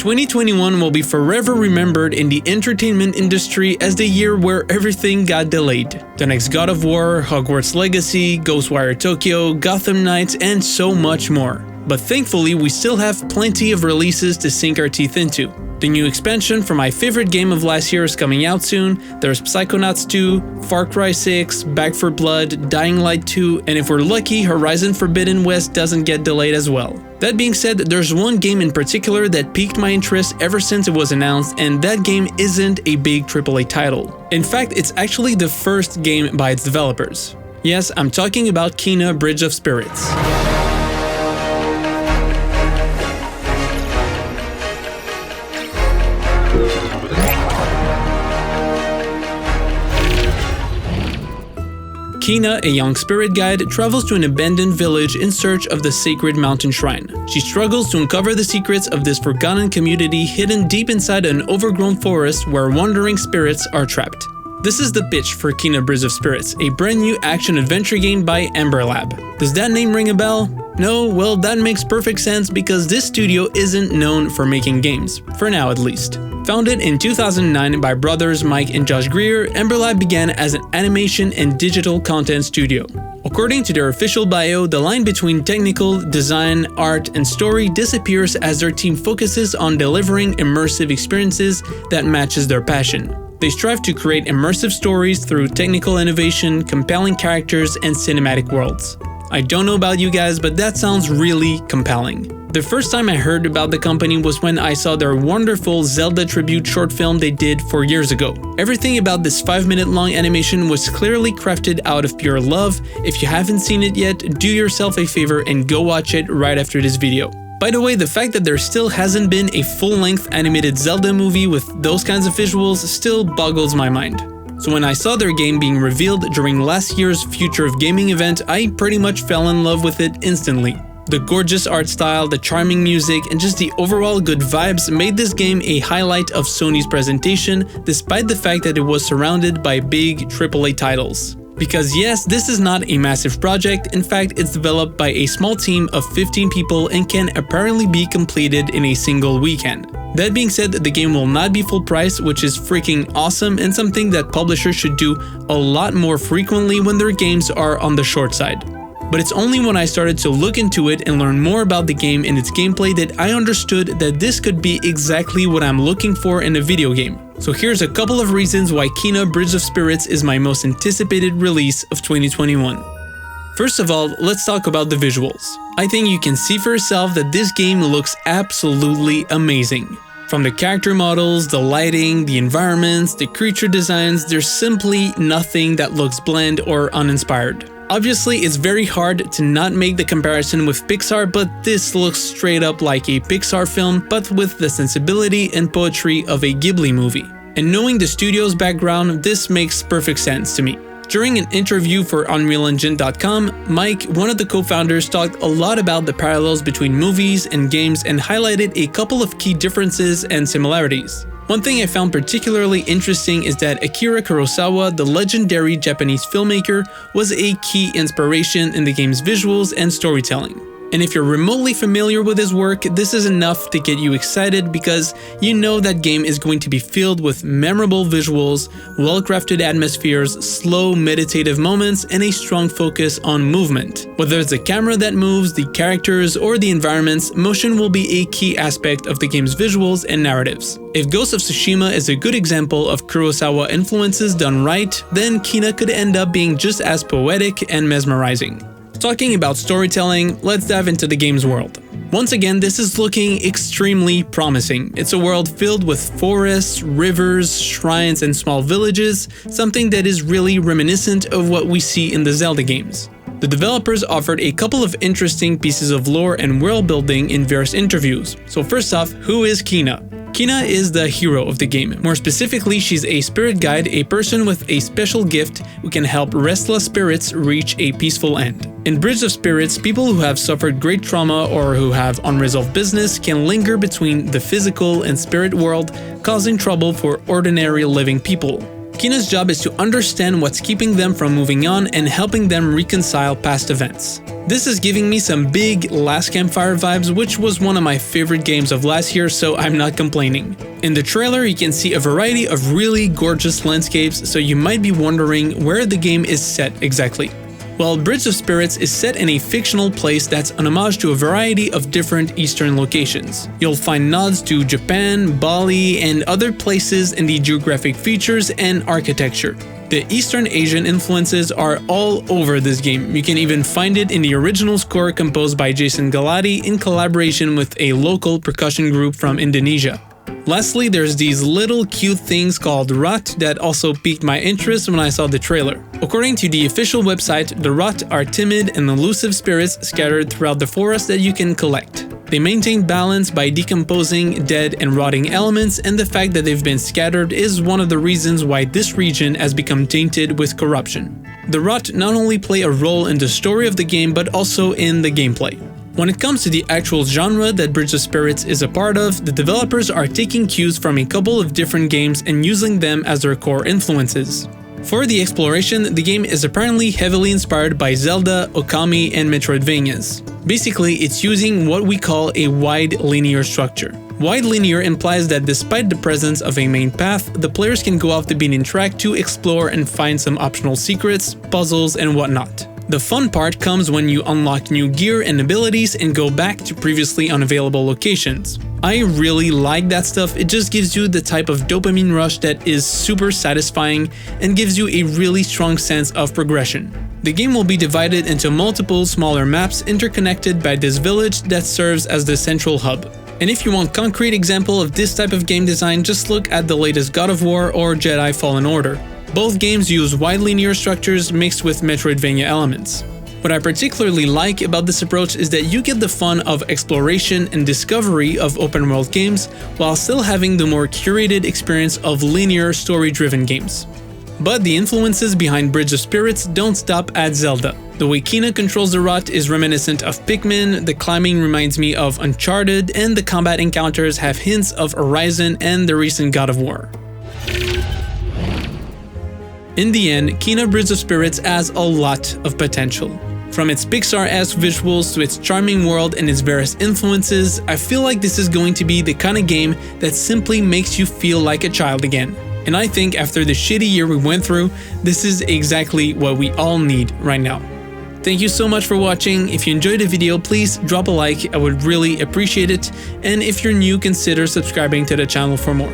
2021 will be forever remembered in the entertainment industry as the year where everything got delayed. The next God of War, Hogwarts Legacy, Ghostwire Tokyo, Gotham Knights, and so much more. But thankfully, we still have plenty of releases to sink our teeth into. The new expansion for my favorite game of last year is coming out soon. There's Psychonauts 2, Far Cry 6, Back 4 Blood, Dying Light 2, and if we're lucky, Horizon Forbidden West doesn't get delayed as well. That being said, there's one game in particular that piqued my interest ever since it was announced, and that game isn't a big AAA title. In fact, it's actually the first game by its developers. Yes, I'm talking about Kena: Bridge of Spirits. Kena, a young spirit guide, travels to an abandoned village in search of the sacred mountain shrine. She struggles to uncover the secrets of this forgotten community hidden deep inside an overgrown forest where wandering spirits are trapped. This is the pitch for Kena: Bridge of Spirits, a brand new action-adventure game by Ember. Does that name ring a bell? No? Well, that makes perfect sense because this studio isn't known for making games, for now at least. Founded in 2009 by brothers Mike and Josh Greer, Ember began as an animation and digital content studio. According to their official bio, the line between technical, design, art, and story disappears as their team focuses on delivering immersive experiences that matches their passion. They strive to create immersive stories through technical innovation, compelling characters, and cinematic worlds. I don't know about you guys, but that sounds really compelling. The first time I heard about the company was when I saw their wonderful Zelda tribute short film they did 4 years ago. Everything about this 5-minute long animation was clearly crafted out of pure love. If you haven't seen it yet, do yourself a favor and go watch it right after this video. By the way, the fact that there still hasn't been a full-length animated Zelda movie with those kinds of visuals still boggles my mind. So when I saw their game being revealed during last year's Future of Gaming event, I pretty much fell in love with it instantly. The gorgeous art style, the charming music, and just the overall good vibes made this game a highlight of Sony's presentation, despite the fact that it was surrounded by big AAA titles. Because yes, this is not a massive project, in fact it's developed by a small team of 15 people and can apparently be completed in a single weekend. That being said, the game will not be full price, which is freaking awesome and something that publishers should do a lot more frequently when their games are on the short side. But it's only when I started to look into it and learn more about the game and its gameplay that I understood that this could be exactly what I'm looking for in a video game. So here's a couple of reasons why Kena: Bridge of Spirits is my most anticipated release of 2021. First of all, let's talk about the visuals. I think you can see for yourself that this game looks absolutely amazing. From the character models, the lighting, the environments, the creature designs, there's simply nothing that looks bland or uninspired. Obviously, it's very hard to not make the comparison with Pixar, but this looks straight up like a Pixar film, but with the sensibility and poetry of a Ghibli movie. And knowing the studio's background, this makes perfect sense to me. During an interview for UnrealEngine.com, Mike, one of the co-founders, talked a lot about the parallels between movies and games and highlighted a couple of key differences and similarities. One thing I found particularly interesting is that Akira Kurosawa, the legendary Japanese filmmaker, was a key inspiration in the game's visuals and storytelling. And if you're remotely familiar with his work, this is enough to get you excited because you know that game is going to be filled with memorable visuals, well-crafted atmospheres, slow meditative moments, and a strong focus on movement. Whether it's the camera that moves, the characters, or the environments, motion will be a key aspect of the game's visuals and narratives. If Ghost of Tsushima is a good example of Kurosawa influences done right, then Kena could end up being just as poetic and mesmerizing. Talking about storytelling, let's dive into the game's world. Once again, this is looking extremely promising. It's a world filled with forests, rivers, shrines, and small villages, something that is really reminiscent of what we see in the Zelda games. The developers offered a couple of interesting pieces of lore and world building in various interviews. So first off, who is Kena? Kena is the hero of the game. More specifically, she's a spirit guide, a person with a special gift who can help restless spirits reach a peaceful end. In Bridge of Spirits, people who have suffered great trauma or who have unresolved business can linger between the physical and spirit world, causing trouble for ordinary living people. Kina's job is to understand what's keeping them from moving on and helping them reconcile past events. This is giving me some big Last Campfire vibes, which was one of my favorite games of last year, so I'm not complaining. In the trailer, you can see a variety of really gorgeous landscapes, so you might be wondering where the game is set exactly. Well, Bridge of Spirits is set in a fictional place that's an homage to a variety of different Eastern locations. You'll find nods to Japan, Bali, and other places in the geographic features and architecture. The Eastern Asian influences are all over this game. You can even find it in the original score composed by Jason Galati in collaboration with a local percussion group from Indonesia. Lastly, there's these little cute things called Rot that also piqued my interest when I saw the trailer. According to the official website, the Rot are timid and elusive spirits scattered throughout the forest that you can collect. They maintain balance by decomposing dead and rotting elements, and the fact that they've been scattered is one of the reasons why this region has become tainted with corruption. The Rot not only play a role in the story of the game, but also in the gameplay. When it comes to the actual genre that Bridge of Spirits is a part of, the developers are taking cues from a couple of different games and using them as their core influences. For the exploration, the game is apparently heavily inspired by Zelda, Okami, and Metroidvanias. Basically, it's using what we call a wide linear structure. Wide linear implies that despite the presence of a main path, the players can go off the beaten track to explore and find some optional secrets, puzzles, and whatnot. The fun part comes when you unlock new gear and abilities and go back to previously unavailable locations. I really like that stuff. It just gives you the type of dopamine rush that is super satisfying and gives you a really strong sense of progression. The game will be divided into multiple smaller maps interconnected by this village that serves as the central hub. And if you want a concrete example of this type of game design, just look at the latest God of War or Jedi Fallen Order. Both games use wide linear structures mixed with Metroidvania elements. What I particularly like about this approach is that you get the fun of exploration and discovery of open world games while still having the more curated experience of linear story-driven games. But the influences behind Bridge of Spirits don't stop at Zelda. The way Kina controls the Rot is reminiscent of Pikmin, the climbing reminds me of Uncharted, and the combat encounters have hints of Horizon and the recent God of War. In the end, Kina Bridge of Spirits has a lot of potential. From its Pixar-esque visuals to its charming world and its various influences, I feel like this is going to be the kind of game that simply makes you feel like a child again. And I think after the shitty year we went through, this is exactly what we all need right now. Thank you so much for watching. If you enjoyed the video, please drop a like, I would really appreciate it. And if you're new, consider subscribing to the channel for more.